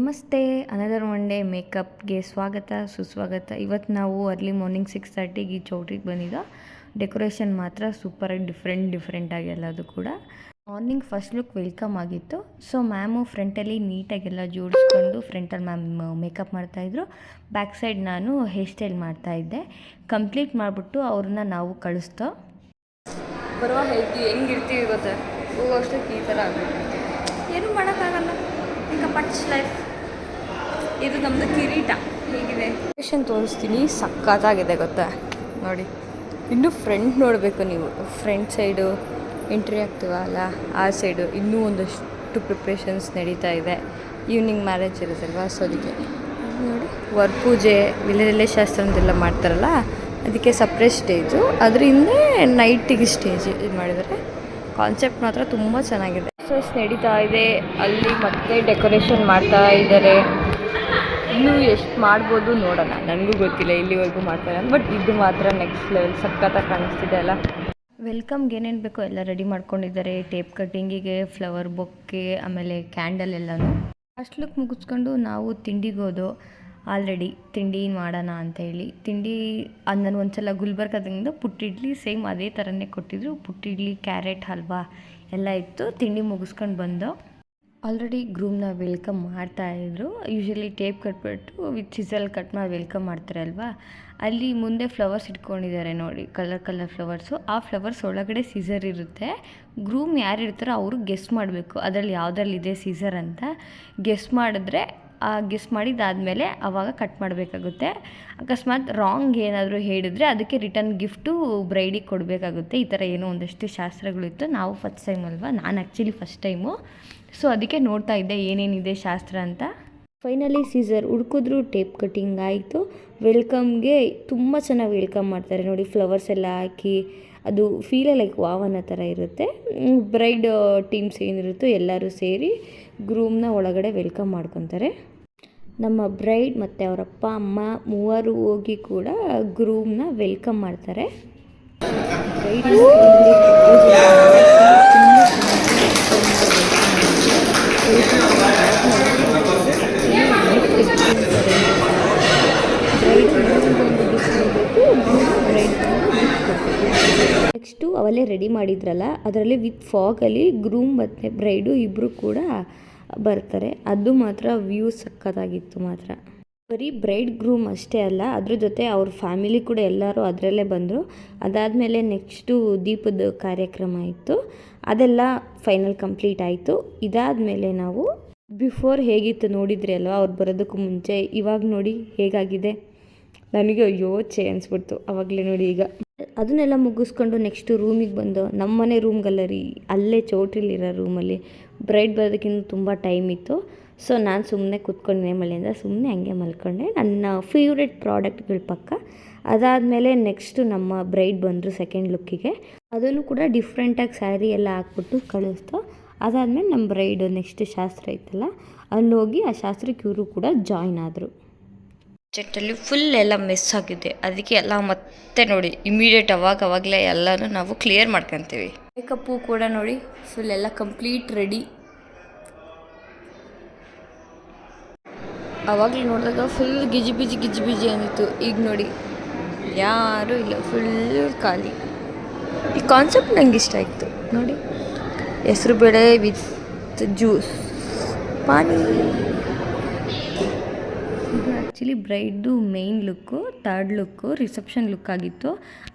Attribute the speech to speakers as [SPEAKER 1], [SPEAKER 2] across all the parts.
[SPEAKER 1] ನಮಸ್ತೆ, another one day ಮೇಕಪ್ಗೆ ಸ್ವಾಗತ ಸುಸ್ವಾಗತ. ಇವತ್ತು ನಾವು ಅರ್ಲಿ ಮಾರ್ನಿಂಗ್ 6:30ಗೆ ಈ ಚೌಟ್ರಿಗೆ ಬಂದಿದ್ದು. ಡೆಕೋರೇಷನ್ ಮಾತ್ರ ಸೂಪರಾಗಿ ಡಿಫ್ರೆಂಟಾಗಿ ಎಲ್ಲದು ಕೂಡ. ಮಾರ್ನಿಂಗ್ ಫಸ್ಟ್ ಲುಕ್ ವೆಲ್ಕಮ್ ಆಗಿತ್ತು. ಸೊ ಮ್ಯಾಮು ಫ್ರಂಟಲ್ಲಿ ನೀಟಾಗೆಲ್ಲ ಜೋಡಿಸ್ಕೊಂಡು ಫ್ರಂಟಲ್ಲಿ ಮ್ಯಾಮ್ ಮೇಕಪ್ ಮಾಡ್ತಾಯಿದ್ರು. ಬ್ಯಾಕ್ ಸೈಡ್ ನಾನು ಹೇರ್ ಸ್ಟೈಲ್ ಮಾಡ್ತಾಯಿದ್ದೆ. ಕಂಪ್ಲೀಟ್ ಮಾಡಿಬಿಟ್ಟು ಅವ್ರನ್ನ ನಾವು ಕಳಿಸ್ತೋ.
[SPEAKER 2] ಬರುವ ಹೆಂಗಿರ್ತೀವಿ ಗೊತ್ತಾ, ಹೋಗೋ ಅಷ್ಟಕ್ಕೆ ಈ ಥರ ಆಗಬೇಕು, ಏನೂ ಮಾಡೋಕ್ಕಾಗಲ್ಲ. ಈಗ ಪಟ್ಸ್ ಲೈಫ್. ಇದು ನಮ್ಮದು ಕಿರೀಟ ಹೇಗಿದೆ ಡೆಕೋರೇಷನ್ ತೋರಿಸ್ತೀನಿ. ಸಖತ್ತಾಗಿದೆ ಗೊತ್ತಾ, ನೋಡಿ. ಇನ್ನೂ ಫ್ರಂಟ್ ನೋಡಬೇಕು ನೀವು. ಫ್ರಂಟ್ ಸೈಡು ಎಂಟ್ರಿ ಆಗ್ತೀವಲ್ಲ, ಆ ಸೈಡು ಇನ್ನೂ ಒಂದಷ್ಟು ಪ್ರಿಪ್ರೇಷನ್ಸ್ ನಡೀತಾ ಇದೆ. ಈವ್ನಿಂಗ್ ಮ್ಯಾರೇಜ್ ಇರುತ್ತಲ್ವ, ಸೊ ಅದಕ್ಕೆ ನೋಡಿ ಪೂಜೆ ವಿಳೆದೆಲೆ ಶಾಸ್ತ್ರದೆಲ್ಲ ಮಾಡ್ತಾರಲ್ಲ, ಅದಕ್ಕೆ ಸಪ್ರೇಟ್ ಸ್ಟೇಜು, ಅದ್ರ ಹಿಂದೆ ನೈಟಿಗೆ ಸ್ಟೇಜ್ ಇದು ಮಾಡಿದ್ದಾರೆ. ಕಾನ್ಸೆಪ್ಟ್ ಮಾತ್ರ ತುಂಬ ಚೆನ್ನಾಗಿದೆ. ಪ್ರೋಸೆಸ್ ನಡೀತಾ ಇದೆ ಅಲ್ಲಿ, ಮತ್ತೆ ಡೆಕೋರೇಷನ್ ಮಾಡ್ತಾ ಇದ್ದಾರೆ. ಇನ್ನೂ ಎಷ್ಟು ಮಾಡ್ಬೋದು ನೋಡೋಣ, ನನಗೂ ಗೊತ್ತಿಲ್ಲ ಇಲ್ಲಿವರೆಗೂ ಮಾಡ್ತಾರೆ. ಬಟ್ ಇದು ಮಾತ್ರ ನೆಕ್ಸ್ಟ್ ಲೆವೆಲ್ ಸಖತ್ತಾಗಿ ಕಾಣಿಸ್ತಿದೆ ಅಲ್ಲ.
[SPEAKER 1] ವೆಲ್ಕಮ್ಗೆ ಏನೇನು ಬೇಕೋ ಎಲ್ಲ ರೆಡಿ ಮಾಡ್ಕೊಂಡಿದ್ದಾರೆ. ಟೇಪ್ ಕಟ್ಟಿಂಗಿಗೆ, ಫ್ಲವರ್ ಬೊಕ್ಕೆ, ಆಮೇಲೆ ಕ್ಯಾಂಡಲ್ ಎಲ್ಲನೂ. ಫಸ್ಟ್ ಲುಕ್ ಮುಗಿಸ್ಕೊಂಡು ನಾವು ತಿಂಡಿಗೆ ಹೋದೋ. ಆಲ್ರೆಡಿ ತಿಂಡಿ ಮಾಡೋಣ ಅಂತೇಳಿ ತಿಂಡಿ ಅದು ನಾನು ಒಂದ್ಸಲ ಗುಲ್ಬರ್ಗದಿಂದ ಪುಟ್ಟಿಡ್ಲಿ ಸೇಮ್ ಅದೇ ಥರನೇ ಕೊಟ್ಟಿದ್ರು. ಪುಟ್ಟಿಡ್ಲಿ, ಕ್ಯಾರೆಟ್ ಹಲ್ವಾ ಎಲ್ಲ ಇತ್ತು. ತಿಂಡಿ ಮುಗಿಸ್ಕೊಂಡು ಬಂದು ಆಲ್ರೆಡಿ ಗ್ರೂಮ್ನ ವೆಲ್ಕಮ್ ಮಾಡ್ತಾಯಿದ್ರು. ಯೂಶ್ವಲಿ ಟೇಪ್ ಕಟ್ಬಿಟ್ಟು ವಿತ್ ಸಿಸಲ್ ಕಟ್ ಮಾಡಿ ವೆಲ್ಕಮ್ ಮಾಡ್ತಾರೆ ಅಲ್ವಾ. ಅಲ್ಲಿ ಮುಂದೆ ಫ್ಲವರ್ಸ್ ಇಟ್ಕೊಂಡಿದ್ದಾರೆ ನೋಡಿ, ಕಲರ್ ಫ್ಲವರ್ಸು. ಆ ಫ್ಲವರ್ಸ್ ಒಳಗಡೆ ಸೀಸರ್ ಇರುತ್ತೆ. ಗ್ರೂಮ್ ಯಾರು ಇರ್ತಾರೋ ಅವರು ಗೆಸ್ ಮಾಡಬೇಕು ಅದರಲ್ಲಿ ಯಾವುದ್ರಲ್ಲಿದೆ ಸೀಸರ್ ಅಂತ. ಗೆಸ್ ಮಾಡಿದ್ರೆ ಗೆಸ್ ಮಾಡಿದ್ದಾದಮೇಲೆ ಆವಾಗ ಕಟ್ ಮಾಡಬೇಕಾಗುತ್ತೆ. ಅಕಸ್ಮಾತ್ ರಾಂಗ್ ಏನಾದರೂ ಹೇಳಿದರೆ ಅದಕ್ಕೆ ರಿಟರ್ನ್ ಗಿಫ್ಟು ಬ್ರೈಡಿಗೆ ಕೊಡಬೇಕಾಗುತ್ತೆ. ಈ ಥರ ಏನೋ ಒಂದಷ್ಟು ಶಾಸ್ತ್ರಗಳಿತ್ತು. ನಾವು ಫಸ್ಟ್ ಟೈಮ್ ಅಲ್ವಾ, ನಾನು ಆ್ಯಕ್ಚುಲಿ ಫಸ್ಟ್ ಟೈಮು, ಸೊ ಅದಕ್ಕೆ ನೋಡ್ತಾ ಇದ್ದೆ ಏನೇನಿದೆ ಶಾಸ್ತ್ರ ಅಂತ. ಫೈನಲಿ ಸೀಸರ್ ಹುಡ್ಕಿದ್ರು, ಟೇಪ್ ಕಟ್ಟಿಂಗ್ ಆಯಿತು. ವೆಲ್ಕಮ್ಗೆ ತುಂಬ ಚೆನ್ನಾಗಿ ವೆಲ್ಕಮ್ ಮಾಡ್ತಾರೆ ನೋಡಿ. ಫ್ಲವರ್ಸ್ ಎಲ್ಲ ಹಾಕಿ ಅದು ಫೀಲೇ ಲೈಕ್ ವಾವನ ಥರ ಇರುತ್ತೆ. ಬ್ರೈಡ್ ಟೀಮ್ಸ್ ಏನಿರುತ್ತೋ ಎಲ್ಲರೂ ಸೇರಿ ಗ್ರೂಮ್ನ ಒಳಗಡೆ ವೆಲ್ಕಮ್ ಮಾಡ್ಕೊತಾರೆ. ನಮ್ಮ ಬ್ರೈಡ್ ಮತ್ತು ಅವರ ಅಪ್ಪ ಅಮ್ಮ ಮೂವರು ಹೋಗಿ ಕೂಡ ಗ್ರೂಮ್ನ ವೆಲ್ಕಮ್ ಮಾಡ್ತಾರೆ. ಬ್ರೈಡ್ ನೆಕ್ಸ್ಟು ಅವಲ್ಲೇ ರೆಡಿ ಮಾಡಿದ್ರಲ್ಲ, ಅದರಲ್ಲಿ ವಿತ್ ಫಾಗಲ್ಲಿ ಗ್ರೂಮ್ ಮತ್ತು ಬ್ರೈಡು ಇಬ್ಬರು ಕೂಡ ಬರ್ತಾರೆ. ಅದು ಮಾತ್ರ ವ್ಯೂ ಸಕ್ಕತ್ತಾಗಿತ್ತು ಮಾತ್ರ. ಬರೀ ಬ್ರೈಡ್ ಗ್ರೂಮ್ ಅಷ್ಟೇ ಅಲ್ಲ, ಅದ್ರ ಜೊತೆ ಅವ್ರ ಫ್ಯಾಮಿಲಿ ಕೂಡ ಎಲ್ಲರೂ ಅದರಲ್ಲೇ ಬಂದರು. ಅದಾದಮೇಲೆ ನೆಕ್ಸ್ಟು ದೀಪದ ಕಾರ್ಯಕ್ರಮ ಇತ್ತು. ಅದೆಲ್ಲ ಫೈನಲ್ ಕಂಪ್ಲೀಟ್ ಆಯಿತು. ಇದಾದಮೇಲೆ ನಾವು ಬಿಫೋರ್ ಹೇಗಿತ್ತು ನೋಡಿದ್ರಿ ಅಲ್ವ, ಅವ್ರು ಬರೋದಕ್ಕೂ ಮುಂಚೆ. ಇವಾಗ ನೋಡಿ ಹೇಗಾಗಿದೆ. ನನಗೆ ಅಯ್ಯೋ ಅನಿಸ್ಬಿಡ್ತು ಅವಾಗಲೇ ನೋಡಿ. ಈಗ ಅದನ್ನೆಲ್ಲ ಮುಗಿಸ್ಕೊಂಡು ನೆಕ್ಸ್ಟು ರೂಮಿಗೆ ಬಂದು, ನಮ್ಮನೆ ರೂಮ್ಗಲ್ಲ ರೀ, ಅಲ್ಲೇ ಚೌಟ್ರಿಲಿರೋ ರೂಮಲ್ಲಿ. ಬ್ರೈಡ್ ಬರೋದಕ್ಕಿಂತ ತುಂಬ ಟೈಮ್ ಇತ್ತು. ಸೊ ನಾನು ಸುಮ್ಮನೆ ಕೂತ್ಕೊಂಡೆ ಮಳೆಯಿಂದ, ಸುಮ್ಮನೆ ಹಂಗೆ ಮಲ್ಕೊಂಡೆ. ನನ್ನ ಫೇವ್ರೆಟ್ ಪ್ರಾಡಕ್ಟ್ಗಳ ಪಕ್ಕ. ಅದಾದಮೇಲೆ ನೆಕ್ಸ್ಟು ನಮ್ಮ ಬ್ರೈಡ್ ಬಂದರು ಸೆಕೆಂಡ್ ಲುಕ್ಕಿಗೆ. ಅದನ್ನು ಕೂಡ ಡಿಫ್ರೆಂಟಾಗಿ ಸ್ಯಾರಿ ಎಲ್ಲ ಹಾಕ್ಬಿಟ್ಟು ಕಳಿಸ್ತು. ಅದಾದಮೇಲೆ ನಮ್ಮ ಬ್ರೈಡು ನೆಕ್ಸ್ಟ್ ಶಾಸ್ತ್ರ ಇತ್ತಲ್ಲ, ಅಲ್ಲೋಗಿ ಆ ಶಾಸ್ತ್ರಕ್ಕೆ ಇವರು ಕೂಡ ಜಾಯ್ನ್ ಆದರು.
[SPEAKER 2] ಬಜೆಟಲ್ಲಿ ಫುಲ್ ಎಲ್ಲ ಮಿಸ್ ಆಗಿದೆ. ಅದಕ್ಕೆ ಎಲ್ಲ ಮತ್ತೆ ನೋಡಿ ಇಮಿಡಿಯೇಟ್ ಅವಾಗಲೇ ಎಲ್ಲನೂ ನಾವು ಕ್ಲಿಯರ್ ಮಾಡ್ಕೊತೀವಿ. ಮೇಕಪ್ಪು ಕೂಡ ನೋಡಿ ಫುಲ್ ಎಲ್ಲ ಕಂಪ್ಲೀಟ್ ರೆಡಿ. ಆವಾಗಲೇ ನೋಡಿದಾಗ ಫುಲ್ ಗಿಜಿ ಬಿಜಿ ಅಂದಿತ್ತು. ಈಗ ನೋಡಿ ಯಾರೂ ಇಲ್ಲ, ಫುಲ್ ಖಾಲಿ. ಈ ಕಾನ್ಸೆಪ್ಟ್ ನಂಗೆ ಇಷ್ಟ ಆಯಿತು ನೋಡಿ. ಹೆಸರು ಬೇಳೆ ವಿತ್ ಜ್ಯೂಸ್, ಪಾನಿ.
[SPEAKER 1] ಇದು ಆ್ಯಕ್ಚುಲಿ ಬ್ರೈಡ್ದು main look. Third look reception look ಆಗಿತ್ತು.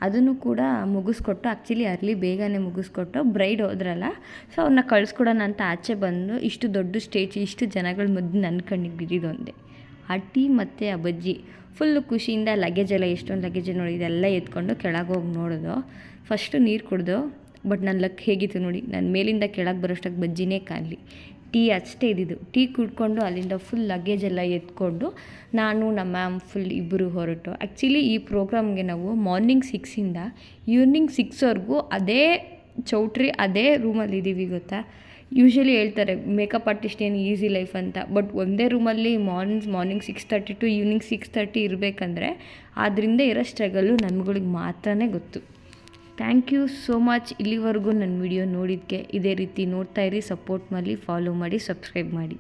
[SPEAKER 1] ಅದನ್ನು ಕೂಡ ಮುಗಿಸ್ಕೊಟ್ಟು, ಆ್ಯಕ್ಚುಲಿ ಅರ್ಲಿ ಬೇಗನೆ ಮುಗಿಸ್ಕೊಟ್ಟು ಬ್ರೈಡ್ ಹೋದ್ರಲ್ಲ, ಸೊ ಅವ್ರನ್ನ ಕಳಿಸ್ಕೊಡೋಣ ಅಂತ ಆಚೆ ಬಂದು, ಇಷ್ಟು ದೊಡ್ಡ ಸ್ಟೇಜ್, ಇಷ್ಟು ಜನಗಳ ಮಧ್ಯೆ ನನ್ನ ಕಣ್ಣಿಗೆ ಬಿದ್ದಿದ್ದೊಂದೇ ಆ ಟೀ ಮತ್ತು ಆ ಬಜ್ಜಿ. ಫುಲ್ಲು ಖುಷಿಯಿಂದ ಲಗೇಜ್ ಎಲ್ಲ ಎಷ್ಟೊಂದು ಲಗೇಜ್ ನೋಡಿ, ಇದೆಲ್ಲ ಎತ್ಕೊಂಡು ಕೆಳಗೆ ಹೋಗಿ ನೋಡೋದು. ಫಸ್ಟು ನೀರು ಕುಡ್ದು, ಬಟ್ ನನ್ನ ಲಕ್ ಹೇಗಿತ್ತು ನೋಡಿ, ನಾನು ಮೇಲಿಂದ ಕೆಳಗೆ ಬರೋಷ್ಟಕ್ಕೆ ಬಜ್ಜಿನೇ ಕಾಣಲಿ. ಟೀ ಅಷ್ಟೇ ಇದ್ದಿದ್ದು. ಟೀ ಕುಡ್ಕೊಂಡು ಅಲ್ಲಿಂದ ಫುಲ್ ಲಗೇಜ್ ಎಲ್ಲ ಎತ್ಕೊಂಡು ನಾನು ನಮ್ಮ ಮ್ಯಾಮ್ ಫುಲ್ ಇಬ್ಬರು ಹೊರಟು. ಆ್ಯಕ್ಚುಲಿ ಈ ಪ್ರೋಗ್ರಾಮ್ಗೆ ನಾವು ಮಾರ್ನಿಂಗ್ 6ಇಂದ ಈವ್ನಿಂಗ್ 6ವರೆಗೂ ಅದೇ ಚೌಟ್ರಿ, ಅದೇ ರೂಮಲ್ಲಿ ಇದ್ದೀವಿ ಗೊತ್ತಾ. ಯೂಶ್ವಲಿ ಹೇಳ್ತಾರೆ ಮೇಕಪ್ ಆರ್ಟಿಸ್ಟ್ ಏನು ಈಸಿ ಲೈಫ್ ಅಂತ, ಬಟ್ ಒಂದೇ ರೂಮಲ್ಲಿ ಮಾರ್ನಿಂಗ್ 6:30 ಟು ಈವ್ನಿಂಗ್ 6:30 ಇರಬೇಕಂದ್ರೆ ಅದರಿಂದ ಇರೋ ಸ್ಟ್ರಗಲ್ಲು ನಮ್ಗಳಿಗೆ ಮಾತ್ರನೇ ಗೊತ್ತು. ಥ್ಯಾಂಕ್ ಯು ಸೋ ಮಚ್ ಇಲ್ಲಿವರೆಗೂ ನನ್ನ ವಿಡಿಯೋ ನೋಡಿದ್ದಕ್ಕೆ. ಇದೇ ರೀತಿ ನೋಡ್ತಾಯಿರಿ, ಸಪೋರ್ಟ್ ಮಾಡಿ, ಫಾಲೋ ಮಾಡಿ, ಸಬ್ಸ್ಕ್ರೈಬ್ ಮಾಡಿ.